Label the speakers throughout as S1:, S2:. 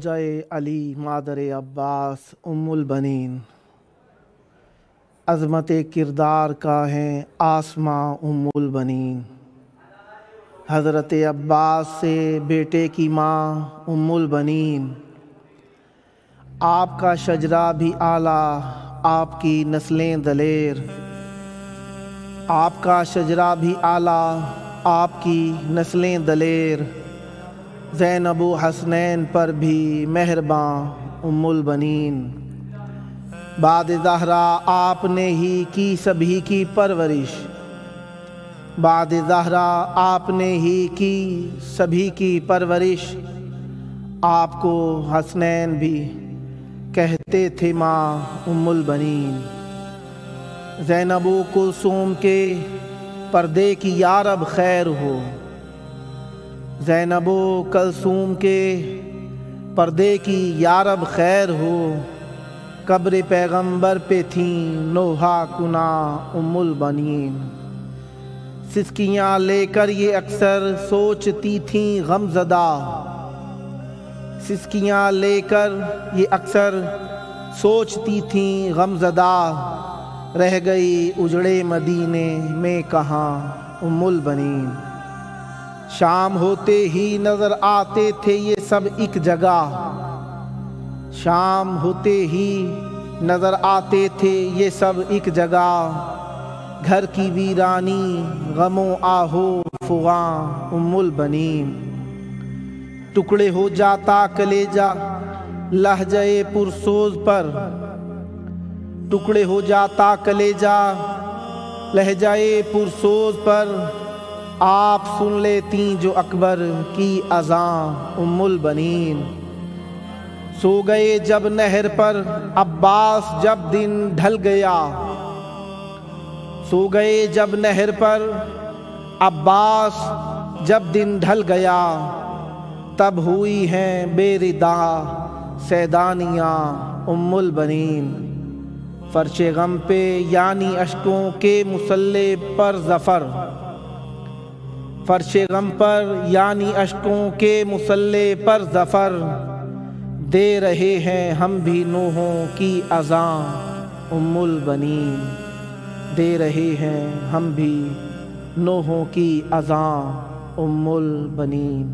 S1: زوجہ علی مادر عباس ام البنین، عظمت کردار کا ہیں آسماں ام البنین۔ حضرت عباس سے بیٹے کی ماں ام البنین، آپ کا شجرہ بھی اعلیٰ، آپ کی نسلیں دلیر۔ آپ کا شجرہ بھی اعلیٰ، آپ کی نسلیں دلیر۔ زینب و حسنین پر بھی مہرباں ام البنین۔ بعد زہرا آپ نے ہی کی سبھی کی پرورش، بعد زہرا آپ نے ہی کی سبھی کی پرورش۔ آپ کو حسنین بھی کہتے تھے ماں ام البنین۔ زینب و کلثوم کے پردے کی یارب خیر ہو، زینب و کلثوم کے پردے کی یارب خیر ہو۔ قبر پیغمبر پہ تھیں نوحہ کنا ام البنین۔ سسکیاں لے کر یہ اکثر سوچتی تھیں غمزدہ، سسکیاں لے کر یہ اکثر سوچتی تھیں غمزدہ۔ رہ گئی اجڑے مدینے میں کہاں ام البنین۔ شام ہوتے ہی نظر آتے تھے یہ سب ایک جگہ، شام ہوتے ہی نظر آتے تھے یہ سب ایک جگہ۔ گھر کی ویرانی غموں آہو فغاں ام البنین۔ ٹکڑے ہو جاتا کلیجہ لہجے پرسوز پر، ٹکڑے ہو جاتا کلیجہ لہجے پرسوز پر۔ آپ سن لیتی جو اکبر کی اذان ام البنین۔ سو گئے جب نہر پر عباس جب دن ڈھل گیا، سو گئے جب نہر پر عباس جب دن ڈھل گیا۔ تب ہوئی ہیں بے ردا سیدانیاں ام البنین۔ فرش غم پہ یعنی اشکوں کے مسلح پر ظفر، فرش غم پر یعنی اشکوں کے مسلح پر ظفر۔ دے رہے ہیں ہم بھی نوحوں کی اذان ام البنین، دے رہے ہیں ہم بھی نوحوں کی اذان ام البنین۔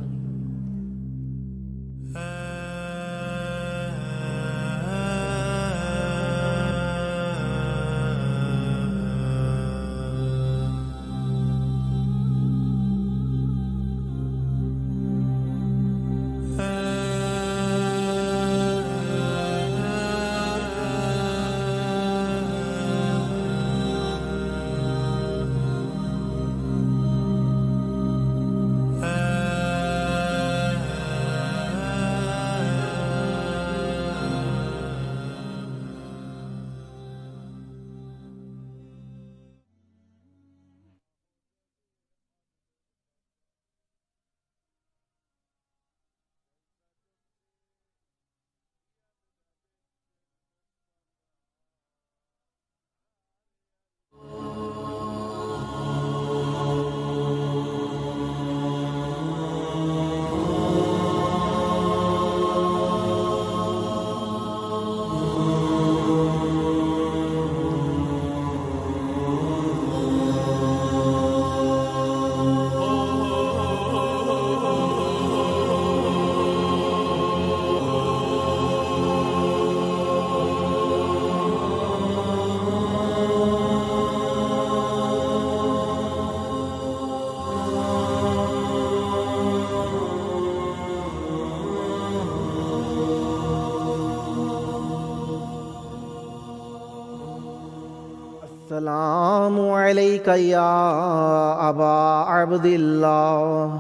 S1: السلام علیک یا ابا عبد اللہ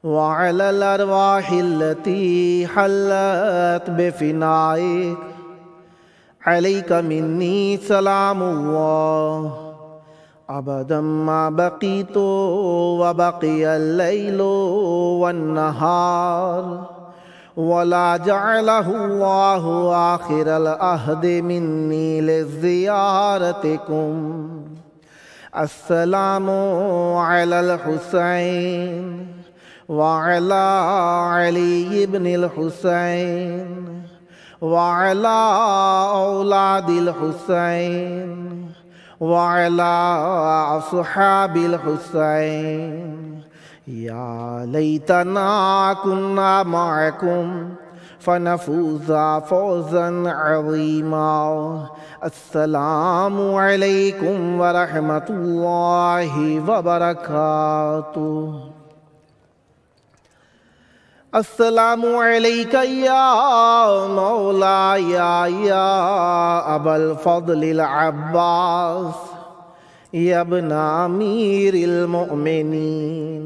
S1: وعلی الارواح التي حلت بفنائک، علیک منی سلام اللہ ابدا ما بقیت وبقی اللیل والنہار، ولا جعلہ اللہ آخر العہد منی لزیارتکم۔ السلام علی الحسین وعلى علي بن الحسين وعلى أولاد الحسين وعلى أصحاب الحسين يا ليتنا كنا معكم فنفوز فوزا عظيما. السلام عليكم ورحمة الله وبركاته. السلام عليك يا مولاي يا أبا الفضل العباس يا ابن أمير المؤمنين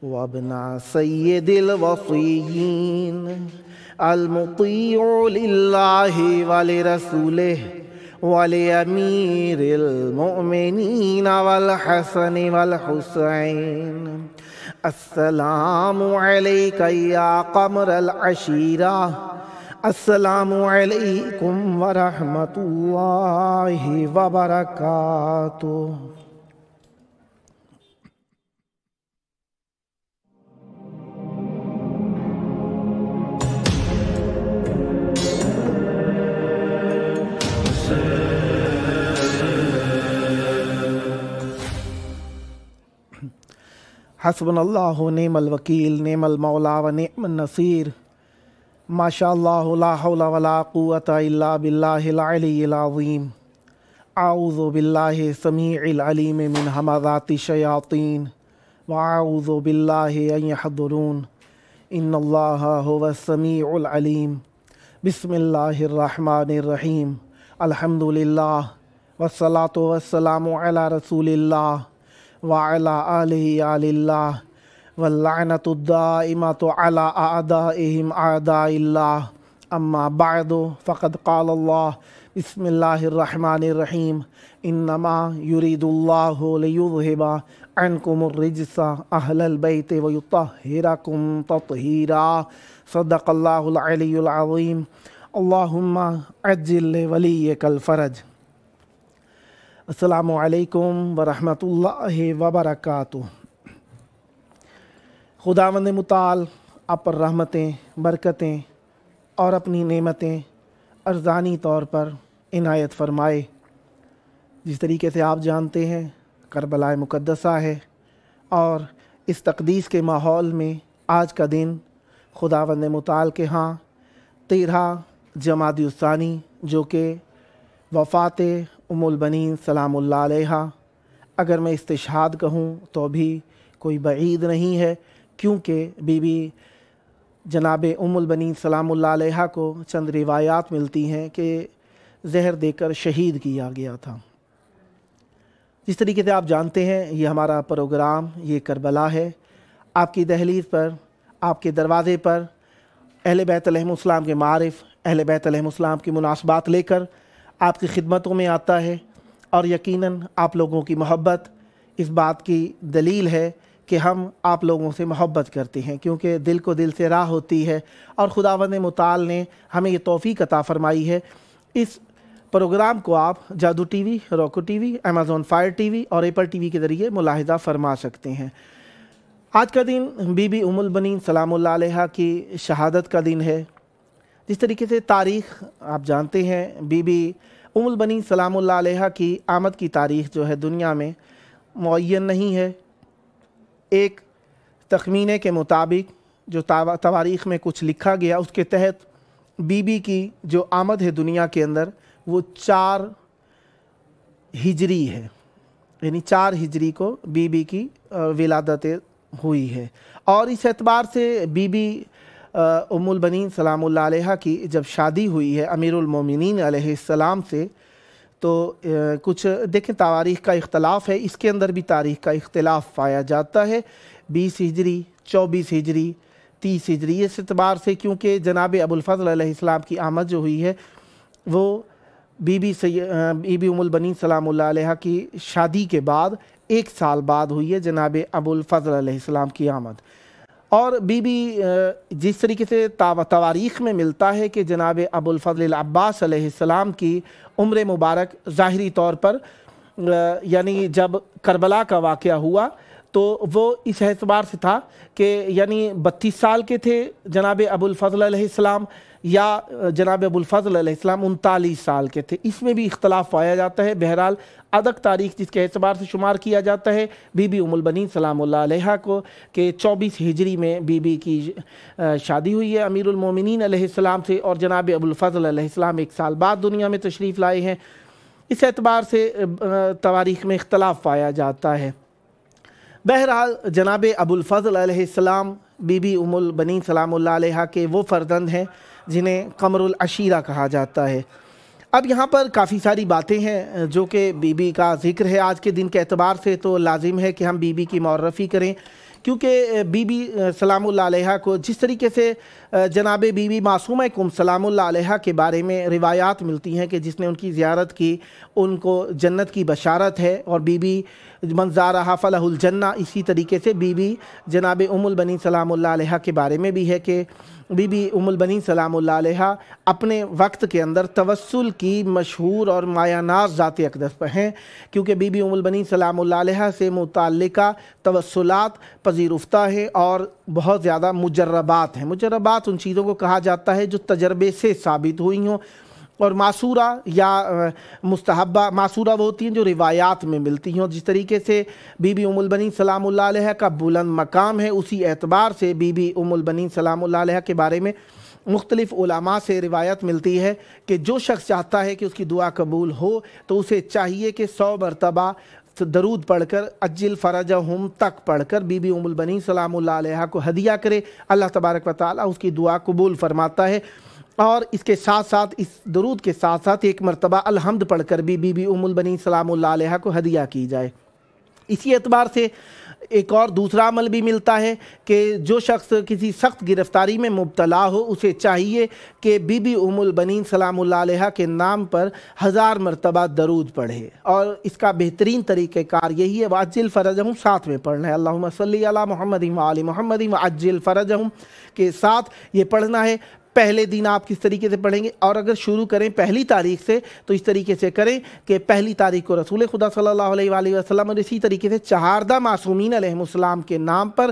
S1: وابن سيد الوصيين المطيع لله ولرسوله ولأمير المؤمنين والحسن والحسين. السلام عليك يا قمر العشيرة. السلام عليكم ورحمة الله وبركاته. حسبنا اللہ نعم الوکیل نعم المولا و نعم النصیر. ماشاء اللہ لا حول ولا قوة الا باللہ العلی العظیم. اعوذ باللہ السمیع العلیم من ہمزات الشیاطین واعوذ باللہ ان یحضرون. ان اللہ هو السمیع العلیم. بسم اللہ الرحمن الرحیم. الحمد للہ والصلاة والسلام علی رسول اللہ وعلى آلہ آل اللہ واللعنۃ الدائمۃ علی اعدائہم اعداء اللہ. اما بعد فقد قال اللہ بسم اللہ الرحمن الرحیم. انما یرید اللہ لیذہب عنکم الرجس اہل البیت ویطہرکم تطہیرا. صدق اللہ العلی العظیم. اللہم عجل لولیک الفرج. السلام علیکم ورحمۃ اللہ وبرکاتہ. خداوند متعال آپ پر رحمتیں، برکتیں اور اپنی نعمتیں ارزانی طور پر عنایت فرمائے. جس طریقے سے آپ جانتے ہیں کربلا مقدسہ ہے، اور اس تقدیس کے ماحول میں آج کا دن خداوند متعال کے ہاں 13 جمادی الثانی جو کہ وفات ام البنین سلام اللہ علیہا، اگر میں استشہاد کہوں تو بھی کوئی بعید نہیں ہے، کیونکہ بی بی جناب ام البنین سلام اللہ علیہا کو چند روایات ملتی ہیں کہ زہر دے کر شہید کیا گیا تھا. جس طریقے سے آپ جانتے ہیں یہ ہمارا پروگرام یہ کربلا ہے. آپ کی دہلیز پر، آپ کے دروازے پر اہل بیت علیہم السلام کے معارف، اہل بیت علیہم السلام کی مناسبات لے کر آپ کی خدمتوں میں آتا ہے، اور یقیناً آپ لوگوں کی محبت اس بات کی دلیل ہے کہ ہم آپ لوگوں سے محبت کرتے ہیں، کیونکہ دل کو دل سے راہ ہوتی ہے، اور خداوند متعال نے ہمیں یہ توفیق عطا فرمائی ہے. اس پروگرام کو آپ جادو ٹی وی، روکو T V, Amazon fire T V اور ایپل ٹی وی کے ذریعے ملاحظہ فرما سکتے ہیں. آج کا دن بی بی ام البنین سلام اللہ علیہا کی شہادت کا دن ہے. جس طریقے سے تاریخ آپ جانتے ہیں، بی بی ام البنین سلام اللہ علیہا کی آمد کی تاریخ جو ہے دنیا میں معین نہیں ہے. ایک تخمینے کے مطابق جو تواریخ میں کچھ لکھا گیا اس کے تحت بی بی کی جو آمد ہے دنیا کے اندر وہ 4 ہجری ہے، یعنی 4 ہجری کو بی بی کی ولادت ہوئی ہے. اور اس اعتبار سے بی بی ام البنین سلام اللہ علیہا کی جب شادی ہوئی ہے امیر المومنین علیہ السلام سے، تو کچھ دیکھیں تواریخ کا اختلاف ہے، اس کے اندر بھی تاریخ کا اختلاف پایا جاتا ہے. 20 ہجری، 24 ہجری، 30 ہجری، اس اعتبار سے کیونکہ جناب ابوالفضل علیہ السلام کی آمد جو ہوئی ہے وہ بی بی ام البنین سلام اللہ علیہا کی شادی کے بعد 1 سال بعد ہوئی ہے جناب ابوالفضل علیہ السلام کی آمد. اور بی بی جس طریقے سے تواریخ میں ملتا ہے کہ جناب ابوالفضل العباس علیہ السلام کی عمر مبارک ظاہری طور پر یعنی جب کربلا کا واقعہ ہوا تو وہ اس اعتبار سے تھا کہ یعنی 32 سال کے تھے جناب ابوالفضل علیہ السلام یا جناب ابوالفضل علیہ السلام 39 سال کے تھے، اس میں بھی اختلاف پایا جاتا ہے۔ بہرحال ادق تاریخ جس کے اعتبار سے شمار کیا جاتا ہے بی بی ام البنین سلام اللہ علیہا کو کہ 24 ہجری میں بی بی کی شادی ہوئی ہے امیر المومنین علیہ السلام سے، اور جناب ابوالفضل علیہ السلام 1 سال بعد دنیا میں تشریف لائے ہیں۔ اس اعتبار سے تواریخ میں اختلاف پایا جاتا ہے۔ بہرحال جناب ابوالفضل علیہ السلام بی بی ام البنین سلام اللہ علیہا کے وہ فرزند ہیں جنہیں قمر العشیرہ کہا جاتا ہے۔ اب یہاں پر کافی ساری باتیں ہیں جو کہ بی بی کا ذکر ہے آج کے دن کے اعتبار سے، تو لازم ہے کہ ہم بی بی کی معرفی کریں، کیونکہ بی بی سلام اللہ علیہا کو جس طریقے سے جناب بی بی معصومہ کم سلام اللہ علیہا کے بارے میں روایات ملتی ہیں کہ جس نے ان کی زیارت کی ان کو جنت کی بشارت ہے، اور بی بی من زارہا فلہ الجنہ، اسی طریقے سے بی بی جناب ام البنین سلام اللہ علیہا کے بارے میں بھی ہے کہ بی بی ام البنین سلام اللہ علیہا اپنے وقت کے اندر توسل کی مشہور اور مایہ ناز ذات اقدس پر ہیں، کیونکہ بی بی ام البنین سلام اللہ علیہا سے متعلقہ توسلات پذیرفتہ ہیں اور بہت زیادہ مجربات ہیں۔ مجربات ان چیزوں کو کہا جاتا ہے جو تجربے سے ثابت ہوئی ہوں، اور معصورہ یا مستحبہ، معصورہ وہ ہوتی ہیں جو روایات میں ملتی ہیں، اور جس طریقے سے بی بی ام البنین سلام اللہ علیہ کا بلند مقام ہے، اسی اعتبار سے بی بی ام البنین سلام اللہ علیہ کے بارے میں مختلف علماء سے روایت ملتی ہے کہ جو شخص چاہتا ہے کہ اس کی دعا قبول ہو تو اسے چاہیے کہ 100 مرتبہ درود پڑھ کر عجل فرجہم تک پڑھ کر بی بی ام البنین سلام اللہ علیہ کو ہدیہ کرے، اللہ تبارک و تعالی اس کی دعا قبول فرماتا ہے۔ اور اس کے ساتھ ساتھ اس درود کے ساتھ ساتھ 1 مرتبہ الحمد پڑھ کر بھی بی بی ام البنین سلام اللہ علیہ کو ہدیہ کی جائے۔ اسی اعتبار سے ایک اور دوسرا عمل بھی ملتا ہے کہ جو شخص کسی سخت گرفتاری میں مبتلا ہو اسے چاہیے کہ بی بی ام البنین سلام اللہ علیہ کے نام پر 1000 مرتبہ درود پڑھے، اور اس کا بہترین طریقہ کار یہی ہے وَعَجِّلْ فَرَجَهُمْ ساتھ میں پڑھنا ہے، اللہم صلی علی محمد وآل محمد وَعَجِّلْ فَرَجَهُمْ کے ساتھ یہ پڑھنا ہے۔ پہلے دن آپ کس طریقے سے پڑھیں گے، اور اگر شروع کریں پہلی تاریخ سے تو اس طریقے سے کریں کہ پہلی تاریخ کو رسول خدا صلی اللہ علیہ وآلہ وسلم، اور اسی طریقے سے 4 معصومین علیہ السلام کے نام پر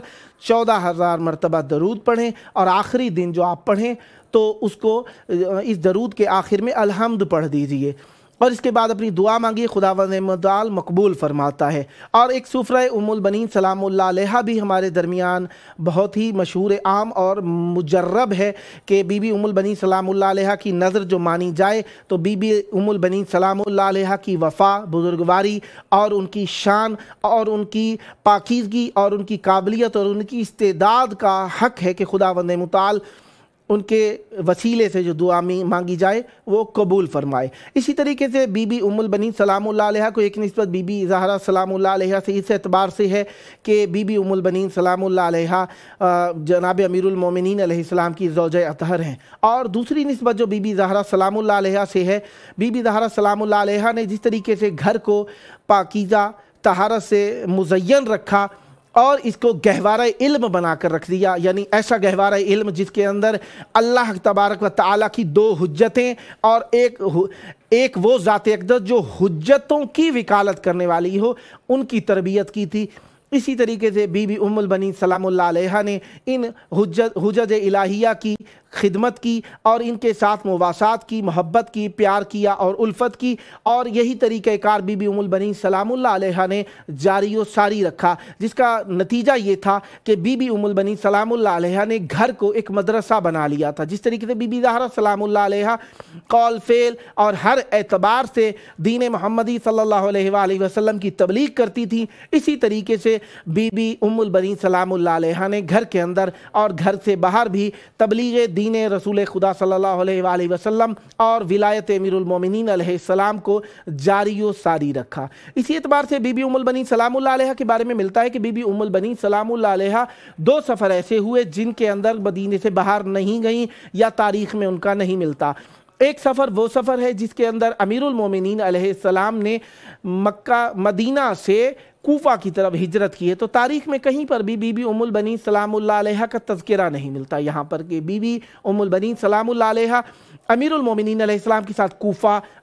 S1: 14,000 مرتبہ درود پڑھیں، اور آخری دن جو آپ پڑھیں تو اس کو اس درود کے آخر میں الحمد پڑھ دیجئے، اور اس کے بعد اپنی دعا مانگیے، خداوند متعال مقبول فرماتا ہے۔ اور ایک سفرہ ام البنین سلام اللہ علیہ بھی ہمارے درمیان بہت ہی مشہور عام اور مجرب ہے کہ بی بی ام البنین سلام اللہ علیہ کی نظر جو مانی جائے تو بی بی ام البنین سلام اللہ علیہ کی وفا، بزرگواری اور ان کی شان اور ان کی پاکیزگی اور ان کی قابلیت اور ان کی استعداد کا حق ہے کہ خداوند متعال ان کے وسیلے سے جو دعا مانگی جائے وہ قبول فرمائے۔ اسی طریقے سے بی بی ام البنین سلام اللہ علیہ کو ایک نسبت بی بی زہرا سلام اللہ علیہ سے اس اعتبار سے ہے کہ بی بی ام البنین سلام اللہ علیہ جناب امیر المومنین علیہ السلام کی زوجہ اطہر ہیں، اور دوسری نسبت جو بی بی زہرا سلام اللہ علیہ سے ہے، بی بی زہرا سلام اللہ علیہ نے جس طریقے سے گھر کو پاکیزہ طہارت سے مزین رکھا اور اس کو گہوارہ علم بنا کر رکھ دیا، یعنی ایسا گہوارہ علم جس کے اندر اللہ تبارک و تعالیٰ کی 2 حجتیں اور ایک وہ ذات اقدس جو حجتوں کی وکالت کرنے والی ہو، ان کی تربیت کی تھی۔ اسی طریقے سے بی بی ام البنین سلام اللہ علیہ نے ان حجج الہیہ کی خدمت کی اور ان کے ساتھ مواسات کی، محبت کی، پیار کیا اور الفت کی، اور یہی طریقہ کار بی بی ام البنین سلام اللہ علیہ نے جاری و ساری رکھا، جس کا نتیجہ یہ تھا کہ بی بی ام البنین سلام اللہ علیہ نے گھر کو ایک مدرسہ بنا لیا تھا۔ جس طریقے سے بی بی زہرا سلام اللہ علیہ قول فعل اور ہر اعتبار سے دین محمدی صلی اللہ علیہ وآلہ وسلم کی تبلیغ کرتی تھی، اسی طریقے سے بی بی ام البنین سلام اللہ علیہ نے گھر کے اندر اور گھر سے باہر بھی تبلیغ دین رسول خدا صلی اللہ علیہ وآلہ وسلم اور ولایت امیر المومنین علیہ السلام کو جاری و ساری رکھا۔ اسی اعتبار سے بی بی ام البنین سلام اللہ علیہ کے بارے میں ملتا ہے کہ بی بی ام البنین سلام اللہ علیہ 2 سفر ایسے ہوئے جن کے اندر مدینے سے باہر نہیں گئیں یا تاریخ میں ان کا نہیں ملتا۔ ایک سفر وہ سفر ہے جس کے اندر امیر المومنین علیہ السلام نے مدینہ سے کوفہ کی طرف ہجرت کی ہے، تو تاریخ میں کہیں پر بھی بی بی ام البنین سلام اللہ علیہ کا تذکرہ نہیں ملتا یہاں پر کہ بی بی ام البنین سلام اللہ علیہ امیر المومنین علیہ السلام کے ساتھ کوفہ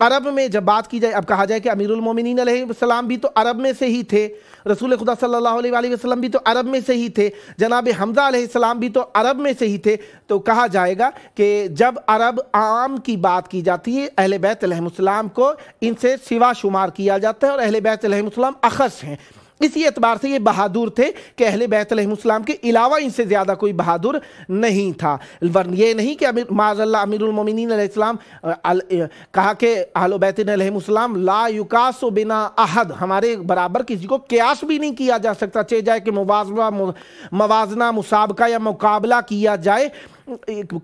S1: عرب میں جب بات کی جائے، اب کہا جائے کہ امیر المومنین علیہ السلام بھی تو عرب میں سے ہی تھے، رسول خدا صلی اللہ علیہ وآلہ وسلم بھی تو عرب میں سے ہی تھے، جناب حمزہ علیہ السلام بھی تو عرب میں سے ہی تھے، تو کہا جائے گا کہ جب عرب عام کی بات کی جاتی ہے اہل بیت علیہ السلام کو ان سے سوا شمار کیا جاتا ہے، اور اہل بیت علیہ السلام اخص ہیں، اسی اعتبار سے یہ بہادر تھے کہ اہل بیت علیہ السلام کے علاوہ ان سے زیادہ کوئی بہادر نہیں تھا۔ یہ نہیں کہ معاذ اللہ امیر المومنین علیہ السلام کہا کہ اہل بیت علیہ السلام لا یقاس بنا احد، ہمارے برابر کسی کو قیاس بھی نہیں کیا جا سکتا، چاہے جائے کہ موازنہ مسابقہ یا مقابلہ کیا جائے،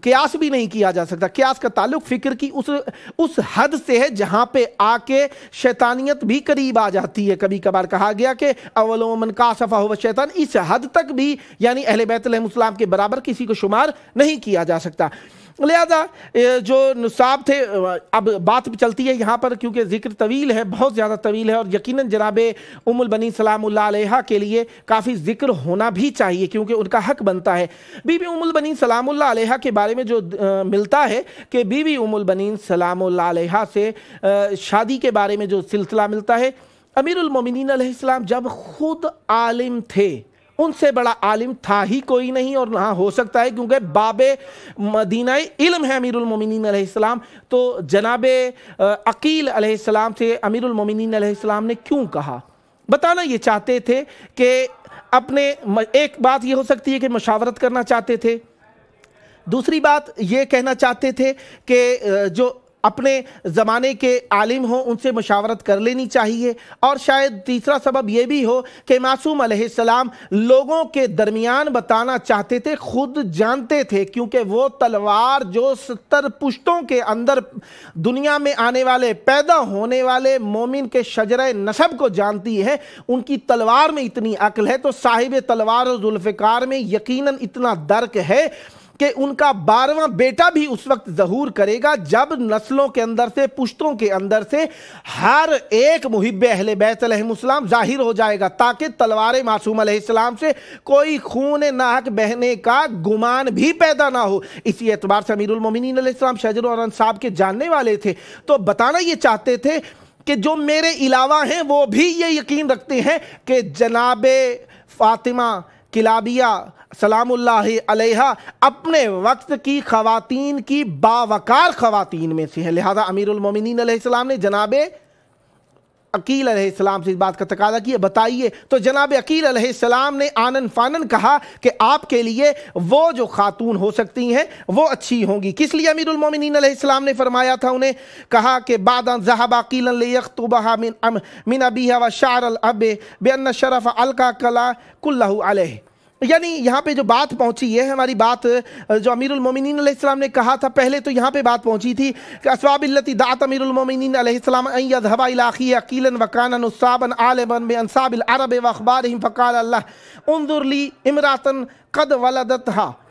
S1: قیاس بھی نہیں کیا جا سکتا۔ قیاس کا تعلق فکر کی اس حد سے ہے جہاں پہ آ کے شیطانیت بھی قریب آ جاتی ہے۔ کبھی کبھار کہا گیا کہ اول من کاشف هو الشیطان، اس حد تک بھی یعنی اہل بیت علیہ السلام کے برابر کسی کو شمار نہیں کیا جا سکتا۔ لہذا جو نصاب تھے، اب بات چلتی ہے یہاں پر کیونکہ ذکر طویل ہے، بہت زیادہ طویل ہے، اور یقیناً جناب ام البنین سلام اللہ علیہا کے لیے کافی ذکر ہونا بھی چاہیے کیونکہ ان کا حق بنتا ہے۔ بی بی ام البنین سلام اللہ علیہا کے بارے میں جو ملتا ہے کہ بی بی ام البنین سلام اللہ علیہا سے شادی کے بارے میں جو سلسلہ ملتا ہے، امیر المومنین علیہ السلام جب خود عالم تھے، ان سے بڑا عالم تھا ہی کوئی نہیں، اور نہ ہو سکتا ہے کیونکہ باب مدینہ علم ہے امیر المومنین علیہ السلام، تو جناب عقیل علیہ السلام سے امیر المومنین علیہ السلام نے کیوں کہا؟ بتانا یہ چاہتے تھے کہ اپنے ایک بات یہ ہو سکتی ہے کہ مشاورت کرنا چاہتے تھے، دوسری بات یہ کہنا چاہتے تھے کہ جو اپنے زمانے کے عالم ہوں ان سے مشاورت کر لینی چاہیے، اور شاید تیسرا سبب یہ بھی ہو کہ معصوم علیہ السلام لوگوں کے درمیان بتانا چاہتے تھے، خود جانتے تھے کیونکہ وہ تلوار جو 70 پشتوں کے اندر دنیا میں آنے والے پیدا ہونے والے مومن کے شجرہ نسب کو جانتی ہے، ان کی تلوار میں اتنی عقل ہے، تو صاحب تلوار و ذوالفقار میں یقیناً اتنا درک ہے کہ ان کا 12واں بیٹا بھی اس وقت ظہور کرے گا جب نسلوں کے اندر سے، پشتوں کے اندر سے ہر ایک محب اہل بیت علیہ السلام ظاہر ہو جائے گا، تاکہ تلوار معصوم علیہ السلام سے کوئی خون ناحق بہنے کا گمان بھی پیدا نہ ہو۔ اسی اعتبار سے امیر المومنین علیہ السلام شجر اور انصاب کے جاننے والے تھے، تو بتانا یہ چاہتے تھے کہ جو میرے علاوہ ہیں وہ بھی یہ یقین رکھتے ہیں کہ جناب فاطمہ کلابیہ سلام اللہ علیہا اپنے وقت کی خواتین کی باوقار خواتین میں سے ہے، لہذا امیر المومنین علیہ السلام نے جناب عقیل علیہ السلام سے اس بات کا تقاضا کیا، بتائیے، تو جناب عقیل علیہ السلام نے آنن فانن کہا کہ آپ کے لیے وہ جو خاتون ہو سکتی ہیں وہ اچھی ہوں گی۔ کس لیے امیر المومنین علیہ السلام نے فرمایا تھا انہیں؟ کہا کہ بعد ان ذهب عقیلا لیخطبها من ابیها وشعر الاب بان الشرف القى كله علیہ، یعنی یہاں پہ جو بات پہنچی ہے ہماری بات جو امیر المومنین علیہ السلام نے کہا تھا، پہلے تو یہاں پہ بات پہنچی تھی کہ اسباب التي دعت امیر المومنین علیہ السلام ان يذهب الى اخيه عقیلا وكان نصابا عالما بانصاب العرب واخبارهم فقال الله انظر لي امرأة قد ولدتها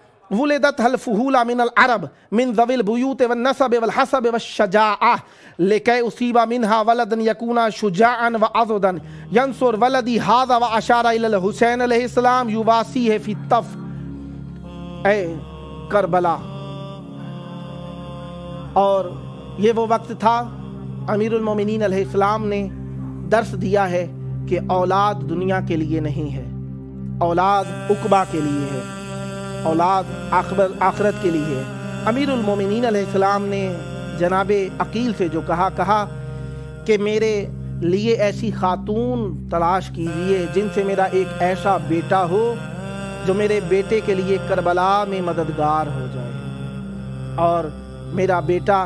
S1: الفهول من العرب من ذوي البيوت والنسب والحسب والشجاعة لكي أصيب منها ولدا يكون شجاعا وعضدا ينصر ولدي هذا، وأشار إلى الحسين عليه السلام يواسيه في الطف، اے کربلا۔ اور یہ وہ وقت تھا امیر المومنین علیہ السلام نے درس دیا ہے کہ اولاد دنیا کے لیے نہیں ہے، اولاد عقبہ کے لیے ہے، اولاد آخرت کے لیے ہے۔ امیر المومنین علیہ السلام نے جناب عقیل سے جو کہا کہ میرے لیے ایسی خاتون تلاش کیجیے جن سے میرا ایک ایسا بیٹا ہو جو میرے بیٹے کے لیے کربلا میں مددگار ہو جائے، اور میرا بیٹا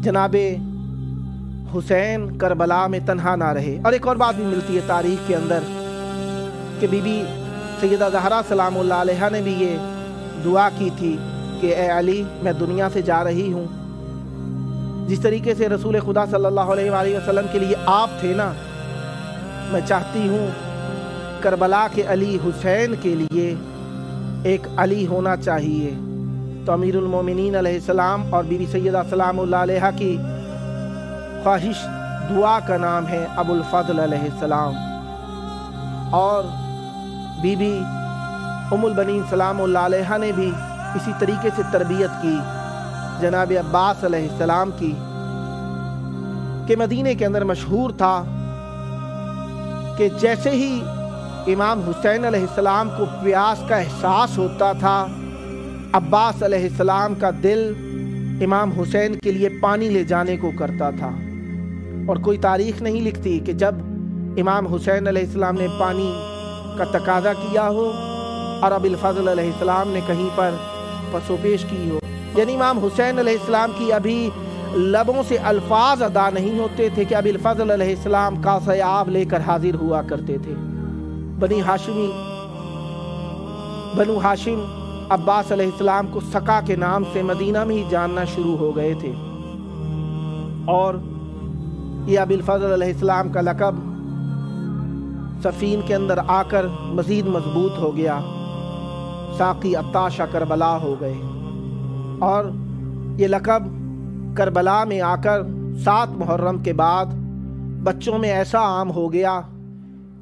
S1: جناب حسین کربلا میں تنہا نہ رہے۔ اور ایک اور بات بھی ملتی ہے تاریخ کے اندر کہ بی بی سیدہ زہرا سلام اللہ علیہا نے بھی یہ دعا کی تھی کہ اے علی میں دنیا سے جا رہی ہوں، جس طریقے سے رسول خدا صلی اللہ علیہ وآلہ وسلم کے لیے آپ تھے نا، میں چاہتی ہوں کربلا کے علی حسین کے لیے ایک علی ہونا چاہیے۔ تو امیر المومنین علیہ السلام اور بی بی سیدہ سلام اللہ علیہا کی خواہش دعا کا نام ہے ابو الفضل علیہ السلام، اور بی بی ام البنین سلام اللہ علیہا نے بھی اسی طریقے سے تربیت کی جناب عباس علیہ السلام کی، کہ مدینے کے اندر مشہور تھا کہ جیسے ہی امام حسین علیہ السلام کو پیاس کا احساس ہوتا تھا، عباس علیہ السلام کا دل امام حسین کے لیے پانی لے جانے کو کرتا تھا۔ اور کوئی تاریخ نہیں لکھتی کہ جب امام حسین علیہ السلام نے پانی کا تقاضا کیا ہو اور ابو الفضل علیہ السلام نے کہیں پر پسو پیش کی ہو، یعنی امام حسین علیہ السلام کی ابھی لبوں سے الفاظ ادا نہیں ہوتے تھے کہ ابو الفضل علیہ السلام کاسہ آب لے کر حاضر ہوا کرتے تھے۔ بنو ہاشم عباس علیہ السلام کو سقا کے نام سے مدینہ میں ہی جاننا شروع ہو گئے تھے، اور یہ ابو الفضل علیہ السلام کا لقب صفین کے اندر آ کر مزید مضبوط ہو گیا۔ ساقی عطاشہ کربلا ہو گئے، اور یہ لقب کربلا میں آ کر 7 محرم کے بعد بچوں میں ایسا عام ہو گیا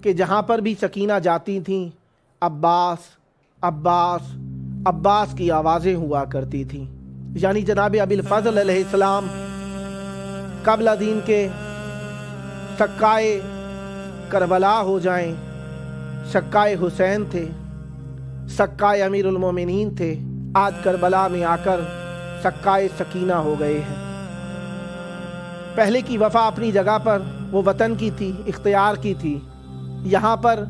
S1: کہ جہاں پر بھی سکینہ جاتی تھیں عباس عباس عباس کی آوازیں ہوا کرتی تھیں، یعنی جناب ابو الفضل علیہ السلام قبل دین کے سکائے کربلا ہو جائیں، سکائے حسین تھے، سکائے امیر المومنین تھے، آج کربلا میں آ کر سکائے سکینہ ہو گئے ہیں۔ پہلے کی وفا اپنی جگہ پر وہ وطن کی تھی، اختیار کی تھی، یہاں پر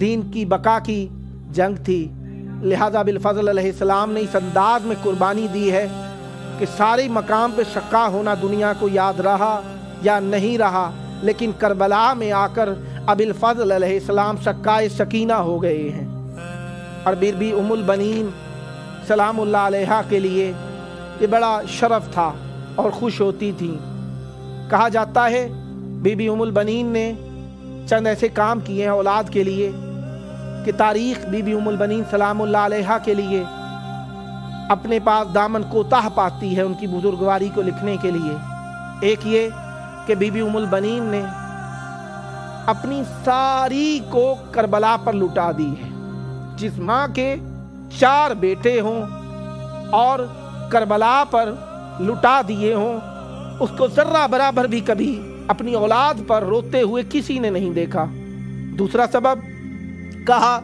S1: دین کی بقا کی جنگ تھی، لہذا ابو الفضل علیہ السلام نے اس انداز میں قربانی دی ہے کہ سارے مقام پہ شقا ہونا دنیا کو یاد رہا یا نہیں رہا، لیکن کربلا میں آ کر ابو الفضل علیہ السلام سکائے سکینہ ہو گئے ہیں۔ اور بی بی ام البنین سلام اللہ علیہا کے لیے یہ بڑا شرف تھا اور خوش ہوتی تھیں۔ کہا جاتا ہے بی بی ام البنین نے چند ایسے کام کیے ہیں اولاد کے لیے کہ تاریخ بی بی ام البنین سلام اللہ علیہا کے لیے اپنے پاس دامن کوتاہ پاتی ہے ان کی بزرگواری کو لکھنے کے لیے۔ ایک یہ کہ بی بی ام البنین نے اپنی ساری کو کربلا پر لٹا دی ہے۔ جس ماں کے 4 بیٹے ہوں اور کربلا پر لٹا دیے ہوں، اس کو ذرہ برابر بھی کبھی اپنی اولاد پر روتے ہوئے کسی نے نہیں دیکھا۔ دوسرا سبب کہا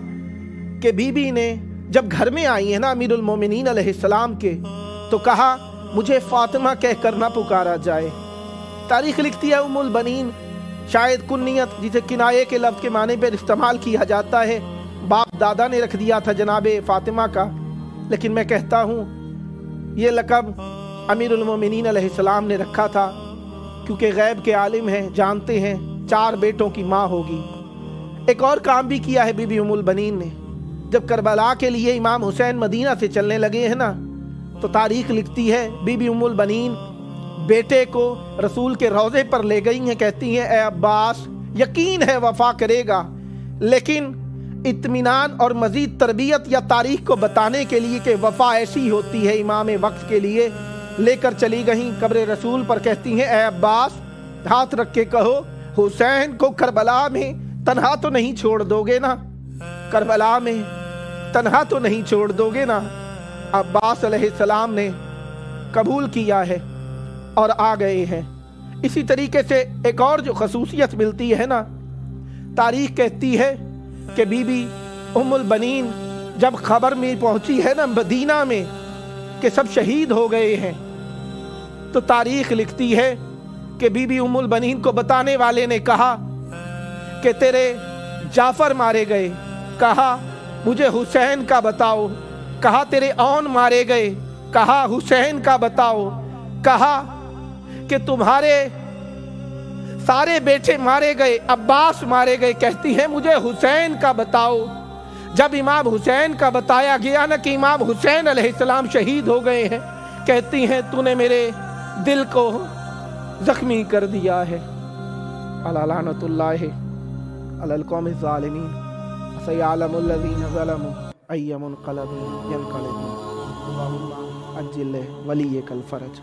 S1: کہ بی بی نے جب گھر میں آئی ہے نا امیر المومنین علیہ السلام کے، تو کہا مجھے فاطمہ کہہ کر نہ پکارا جائے۔ تاریخ لکھتی ہے ام البنین شاید کنیت جسے کنایے کے لفظ کے معنی پر استعمال کیا جاتا ہے، باپ دادا نے رکھ دیا تھا جناب فاطمہ کا، لیکن میں کہتا ہوں یہ لقب امیر المومنین علیہ السلام نے رکھا تھا، کیونکہ غیب کے عالم ہیں، جانتے ہیں 4 بیٹوں کی ماں ہوگی۔ ایک اور کام بھی کیا ہے بی بی ام البنین نے، جب کربلا کے لیے امام حسین مدینہ سے چلنے لگے ہیں نا، تو تاریخ لکھتی ہے بی بی ام البنین بیٹے کو رسول کے روضے پر لے گئی ہیں، کہتی ہیں اے عباس یقین ہے وفا کرے گا، لیکن اطمینان اور مزید تربیت یا تاریخ کو بتانے کے لیے کہ وفا ایسی ہوتی ہے امام وقت کے لیے، لے کر چلی گئیں قبر رسول پر، کہتی ہیں اے عباس ہاتھ رکھ کے کہو حسین کو کربلا میں تنہا تو نہیں چھوڑ دو گے نا، کربلا میں تنہا تو نہیں چھوڑ دو گے نا۔ عباس علیہ السلام نے قبول کیا ہے اور آ گئے ہیں۔ اسی طریقے سے ایک اور جو خصوصیت ملتی ہے نا، تاریخ کہتی ہے کہ بی بی ام البنین جب خبر میں پہنچی ہے نا مدینہ میں کہ سب شہید ہو گئے ہیں، تو تاریخ لکھتی ہے کہ بی بی ام البنین کو بتانے والے نے کہا کہ تیرے جعفر مارے گئے، کہا مجھے حسین کا بتاؤ، کہا تیرے اون مارے گئے، کہا حسین کا بتاؤ، کہا کہ تمہارے سارے بیٹے مارے گئے، عباس مارے گئے، کہتی ہیں مجھے حسین کا بتاؤ۔ جب امام حسین کا بتایا گیا نا کہ امام حسین علیہ السلام شہید ہو گئے ہیں، کہتی ہیں تو نے میرے دل کو زخمی کر دیا ہے۔ الا لعنت اللہ علی القوم الظالمین سیعلم الذین ظلموا ای منقلب ینقلبون اللہم عجل ولیک الفرج۔